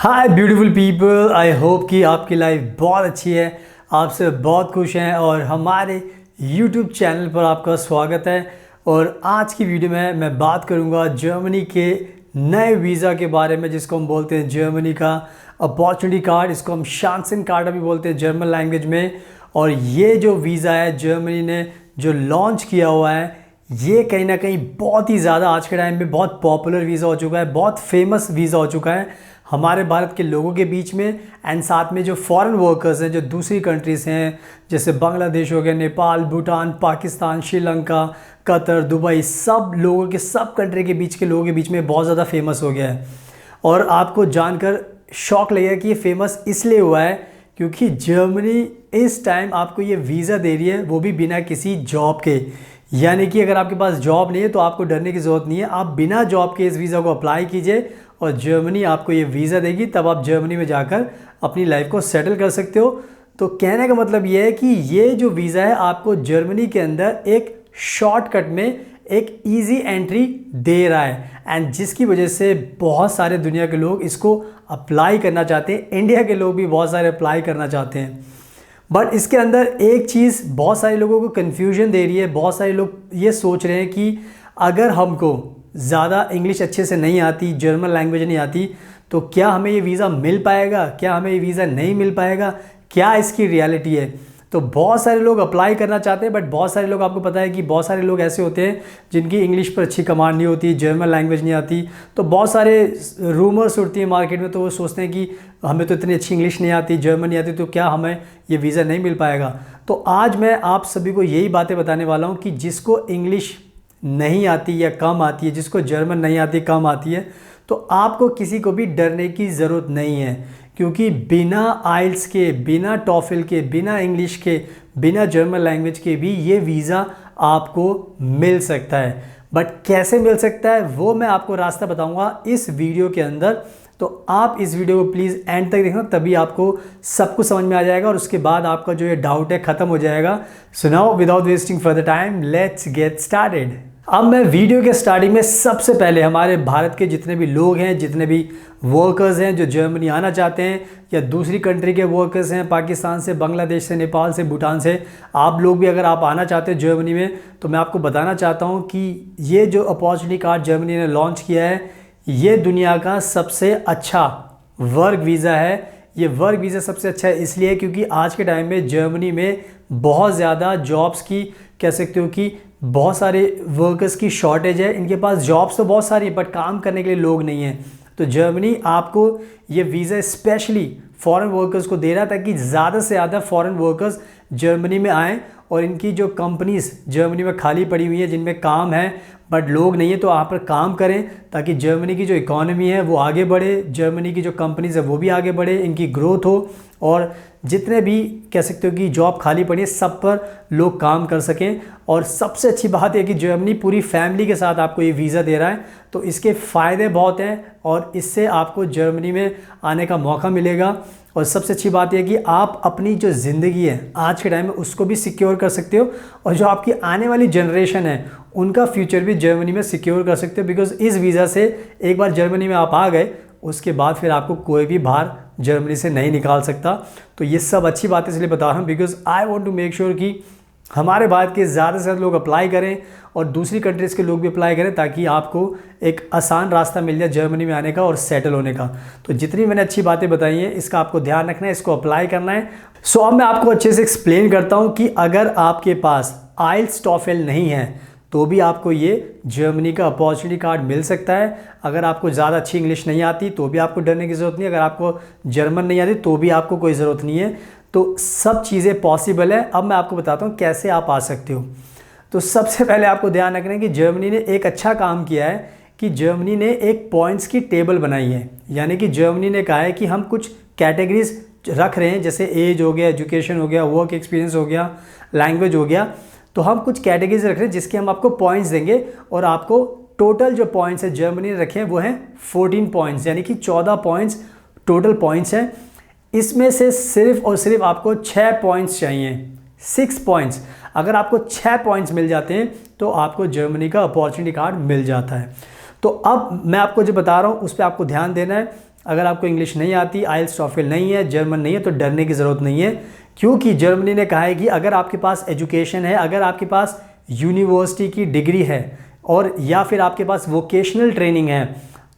Hi beautiful people, I hope कि आपकी life बहुत अच्छी है, आपसे बहुत खुश हैं और हमारे यूट्यूब चैनल पर आपका स्वागत है। और आज की वीडियो में मैं बात करूंगा जर्मनी के नए वीज़ा के बारे में, जिसको हम बोलते हैं जर्मनी का अपॉर्चुनिटी कार्ड। इसको हम शांसन कार्ड भी बोलते हैं जर्मन लैंग्वेज में। और ये जो वीज़ा है जर्मनी ने जो लॉन्च किया हुआ है, ये कहीं ना कहीं बहुत ही ज़्यादा आज के टाइम में बहुत पॉपुलर वीज़ा हो चुका है, बहुत फेमस वीज़ा हो चुका है हमारे भारत के लोगों के बीच में। एंड साथ में जो फॉरेन वर्कर्स हैं जो दूसरी कंट्रीज़ हैं, जैसे बांग्लादेश हो गया, नेपाल, भूटान, पाकिस्तान, श्रीलंका, कतर, दुबई, सब लोगों के, सब कंट्री के बीच के लोगों के बीच में बहुत ज़्यादा फेमस हो गया है। और आपको जानकर शौक लगेगा कि ये फेमस इसलिए हुआ है क्योंकि जर्मनी इस टाइम आपको ये वीज़ा दे रही है, वो भी बिना किसी जॉब के। यानी कि अगर आपके पास जॉब नहीं है तो आपको डरने की ज़रूरत नहीं है, आप बिना जॉब के इस वीज़ा को अप्लाई कीजिए और जर्मनी आपको ये वीज़ा देगी, तब आप जर्मनी में जाकर अपनी लाइफ को सेटल कर सकते हो। तो कहने का मतलब ये है कि ये जो वीज़ा है आपको जर्मनी के अंदर एक शॉर्टकट में एक इजी एंट्री दे रहा है, एंड जिसकी वजह से बहुत सारे दुनिया के लोग इसको अप्लाई करना चाहते हैं। इंडिया के लोग भी बहुत सारे अप्लाई करना चाहते हैं। बट इसके अंदर एक चीज़ बहुत सारे लोगों को कन्फ्यूजन दे रही है। बहुत सारे लोग ये सोच रहे हैं कि अगर हमको ज़्यादा इंग्लिश अच्छे से नहीं आती, जर्मन लैंग्वेज नहीं आती, तो क्या हमें ये वीज़ा मिल पाएगा, क्या हमें ये वीज़ा नहीं मिल पाएगा, क्या इसकी रियलिटी है। तो बहुत सारे लोग अप्लाई करना चाहते हैं, बट बहुत सारे लोग, आपको पता है कि बहुत सारे लोग ऐसे होते हैं जिनकी इंग्लिश पर अच्छी कमांड नहीं होती, जर्मन लैंग्वेज नहीं आती। तो बहुत सारे रूमर्स उड़ती हैं मार्केट में, तो वो सोचते हैं कि हमें तो इतनी अच्छी इंग्लिश नहीं आती, जर्मन नहीं आती, तो क्या हमें ये वीज़ा नहीं मिल पाएगा। तो आज मैं आप सभी को यही बातें बताने वाला हूँ कि जिसको इंग्लिश नहीं आती या कम आती है, जिसको जर्मन नहीं आती, कम आती है, तो आपको किसी को भी डरने की ज़रूरत नहीं है। क्योंकि बिना आइल्स के, बिना टॉफिल के, बिना इंग्लिश के, बिना जर्मन लैंग्वेज के भी ये वीज़ा आपको मिल सकता है। बट कैसे मिल सकता है वो मैं आपको रास्ता बताऊंगा इस वीडियो के अंदर। तो आप इस वीडियो को प्लीज़ एंड तक देखना, तभी आपको सब कुछ समझ में आ जाएगा और उसके बाद आपका जो ये डाउट है ख़त्म हो जाएगा। So now without wasting further time let's get started. अब मैं वीडियो के स्टार्टिंग में सबसे पहले हमारे भारत के जितने भी लोग हैं, जितने भी वर्कर्स हैं जो जर्मनी आना चाहते हैं, या दूसरी कंट्री के वर्कर्स हैं, पाकिस्तान से, बांग्लादेश से, नेपाल से, भूटान से, आप लोग भी अगर आप आना चाहते हो जर्मनी में, तो मैं आपको बताना चाहता हूं कि ये जो अपॉर्चुनिटी कार्ड जर्मनी ने लॉन्च किया है, ये दुनिया का सबसे अच्छा वर्क वीज़ा है। ये वर्क वीज़ा सबसे अच्छा है इसलिए क्योंकि आज के टाइम में जर्मनी में बहुत ज़्यादा जॉब्स की, कह सकते हो कि बहुत सारे वर्कर्स की शॉर्टेज है। इनके पास जॉब्स तो बहुत सारी है बट काम करने के लिए लोग नहीं हैं। तो जर्मनी आपको ये वीज़ा स्पेशली फॉरेन वर्कर्स को दे रहा है ताकि ज़्यादा से ज़्यादा फॉरेन वर्कर्स जर्मनी में आएँ और इनकी जो कंपनीज़ जर्मनी में खाली पड़ी हुई है, जिनमें काम है बट लोग नहीं है, तो वहाँ पर काम करें ताकि जर्मनी की जो इकॉनमी है वो आगे बढ़े, जर्मनी की जो कंपनीज़ है वो भी आगे बढ़े, इनकी ग्रोथ हो, और जितने भी कह सकते हो कि जॉब खाली पड़ी है सब पर लोग काम कर सकें। और सबसे अच्छी बात है कि जर्मनी पूरी फैमिली के साथ आपको ये वीज़ा दे रहा है, तो इसके फ़ायदे बहुत हैं और इससे आपको जर्मनी में आने का मौका मिलेगा। और सबसे अच्छी बात यह कि आप अपनी जो ज़िंदगी है आज के टाइम में उसको भी सिक्योर कर सकते हो, और जो आपकी आने वाली जनरेशन है उनका फ्यूचर भी जर्मनी में सिक्योर कर सकते हो। बिकॉज इस वीज़ा से एक बार जर्मनी में आप आ गए, उसके बाद फिर आपको कोई भी बाहर जर्मनी से नहीं निकाल सकता। तो ये सब अच्छी बात इसलिए बता रहा हूँ because I want to make sure कि हमारे भारत के ज़्यादा से ज़्यादा लोग अप्लाई करें और दूसरी कंट्रीज़ के लोग भी अप्लाई करें, ताकि आपको एक आसान रास्ता मिल जाए जर्मनी में आने का और सेटल होने का। तो जितनी मैंने अच्छी बातें बताई हैं इसका आपको ध्यान रखना है, इसको अप्लाई करना है। सो अब मैं आपको अच्छे से एक्सप्लेन करता हूँ कि अगर आपके पास आइल्स टॉफेल नहीं है तो भी आपको ये जर्मनी का अपॉर्चुनिटी कार्ड मिल सकता है। अगर आपको ज़्यादा अच्छी इंग्लिश नहीं आती तो भी आपको डरने की ज़रूरत नहीं है, अगर आपको जर्मन नहीं आती तो भी आपको कोई ज़रूरत नहीं है। तो सब चीज़ें पॉसिबल है। अब मैं आपको बताता हूँ कैसे आप आ सकते हो। तो सबसे पहले आपको ध्यान रखना है कि जर्मनी ने एक अच्छा काम किया है कि जर्मनी ने एक पॉइंट्स की टेबल बनाई है। यानी कि जर्मनी ने कहा है कि हम कुछ कैटेगरीज रख रहे हैं, जैसे एज हो गया, एजुकेशन हो गया, वर्क एक्सपीरियंस हो गया, लैंग्वेज हो गया। तो हम कुछ कैटेगरीज रख रहे हैं जिसके हम आपको पॉइंट्स देंगे, और आपको टोटल जो पॉइंट्स है जर्मनी ने रखे हैं वो हैं 14 पॉइंट्स, यानी कि 14 पॉइंट्स टोटल पॉइंट्स हैं। इसमें से सिर्फ और सिर्फ आपको 6 पॉइंट्स चाहिए, 6 पॉइंट्स। अगर आपको 6 पॉइंट्स मिल जाते हैं तो आपको जर्मनी का अपॉर्चुनिटी कार्ड मिल जाता है। तो अब मैं आपको जो बता रहा हूँ उस पर आपको ध्यान देना है अगर आपको इंग्लिश नहीं आती, आइल्स टॉफल नहीं है, जर्मन नहीं है, तो डरने की ज़रूरत नहीं है, क्योंकि जर्मनी ने कहा है कि अगर आपके पास एजुकेशन है, अगर आपके पास यूनिवर्सिटी की डिग्री है और या फिर आपके पास वोकेशनल ट्रेनिंग है,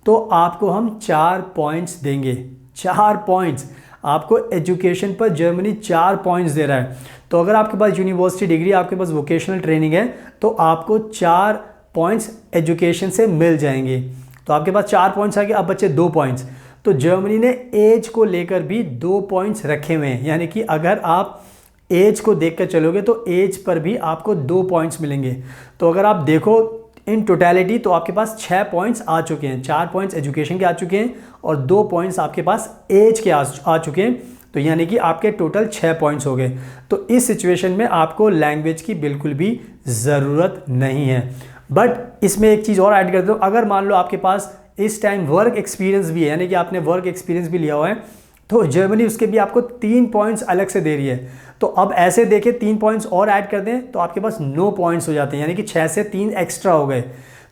तो आपको हम 4 पॉइंट्स देंगे। 4 पॉइंट्स आपको एजुकेशन पर जर्मनी 4 पॉइंट्स दे रहा है। तो अगर आपके पास यूनिवर्सिटी डिग्री, आपके पास वोकेशनल ट्रेनिंग है, तो आपको 4 पॉइंट्स एजुकेशन से मिल जाएंगे। तो आपके पास 4 पॉइंट्स आ गए, अब बचे 2 पॉइंट्स। तो जर्मनी ने एज को लेकर भी 2 पॉइंट्स रखे हुए हैं, यानी कि अगर आप एज को देखकर चलोगे तो एज पर भी आपको 2 पॉइंट्स मिलेंगे। तो अगर आप देखो इन टोटलिटी तो आपके पास 6 पॉइंट्स आ चुके हैं। 4 पॉइंट्स एजुकेशन के आ चुके हैं और 2 पॉइंट्स आपके पास एज के आ चुके हैं, तो यानी कि आपके टोटल 6 पॉइंट्स हो गए। तो इस सिचुएशन में आपको लैंग्वेज की बिल्कुल भी ज़रूरत नहीं है। बट इसमें एक चीज़ और ऐड कर दो, अगर मान लो आपके पास इस टाइम वर्क एक्सपीरियंस भी है, यानी कि आपने वर्क एक्सपीरियंस भी लिया हुआ है, तो जर्मनी उसके भी आपको 3 पॉइंट्स अलग से दे रही है। तो अब ऐसे देखें 3 पॉइंट्स और ऐड कर दें तो आपके पास 9 पॉइंट्स हो जाते हैं, यानी कि 6 से 3 एक्स्ट्रा हो गए।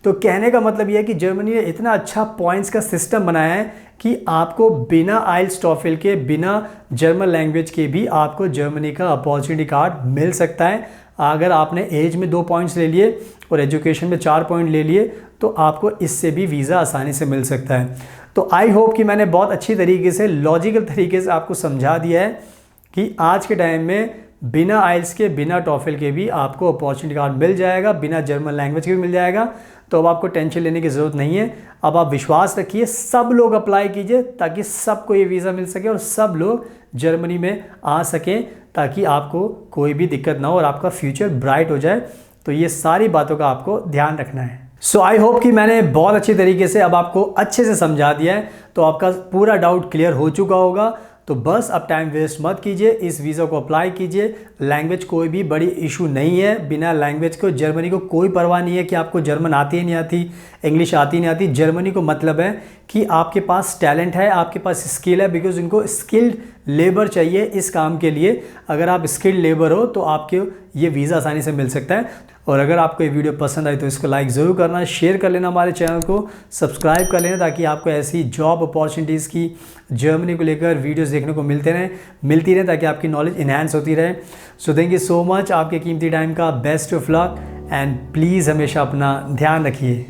तो कहने का मतलब यह है कि जर्मनी ने इतना अच्छा पॉइंट्स का सिस्टम बनाया है कि आपको बिना आइल्स टॉफल के, बिना जर्मन लैंग्वेज के भी आपको जर्मनी का अपॉर्चुनिटी कार्ड मिल सकता है। अगर आपने एज में 2 पॉइंट्स ले लिए और एजुकेशन में 4 पॉइंट ले लिए, तो आपको इससे भी वीज़ा आसानी से मिल सकता है। तो आई होप कि मैंने बहुत अच्छी तरीके से, लॉजिकल तरीके से आपको समझा दिया है कि आज के टाइम में बिना आइल्स के, बिना टॉफल के भी आपको अपॉर्चुनिटी कार्ड मिल जाएगा, बिना जर्मन लैंग्वेज के भी मिल जाएगा। तो अब आपको टेंशन लेने की ज़रूरत नहीं है। अब आप विश्वास रखिए, सब लोग अप्लाई कीजिए ताकि सबको ये वीज़ा मिल सके और सब लोग जर्मनी में आ सकें, ताकि आपको कोई भी दिक्कत ना हो और आपका फ्यूचर ब्राइट हो जाए। तो ये सारी बातों का आपको ध्यान रखना है। सो आई होप कि मैंने बहुत अच्छी तरीके से अब आपको अच्छे से समझा दिया है, तो आपका पूरा डाउट क्लियर हो चुका होगा। तो बस अब टाइम वेस्ट मत कीजिए, इस वीज़ा को अप्लाई कीजिए। लैंग्वेज कोई भी बड़ी इशू नहीं है, बिना लैंग्वेज को जर्मनी को कोई परवाह नहीं है कि आपको जर्मन आती है नहीं आती, इंग्लिश आती नहीं आती। जर्मनी को मतलब है कि आपके पास टैलेंट है, आपके पास स्किल है, बिकॉज उनको स्किल्ड लेबर चाहिए इस काम के लिए। अगर आप स्किल्ड लेबर हो तो आपके ये वीज़ा आसानी से मिल सकता है। और अगर आपको ये वीडियो पसंद आई तो इसको लाइक ज़रूर करना, शेयर कर लेना, हमारे चैनल को सब्सक्राइब कर लेना, ताकि आपको ऐसी जॉब अपॉर्चुनिटीज़ की जर्मनी को लेकर वीडियोस देखने को मिलती रहे, ताकि आपकी नॉलेज इन्हांस होती रहे। So thank you so much, आपके कीमती टाइम का best of luck and please हमेशा अपना ध्यान रखिए।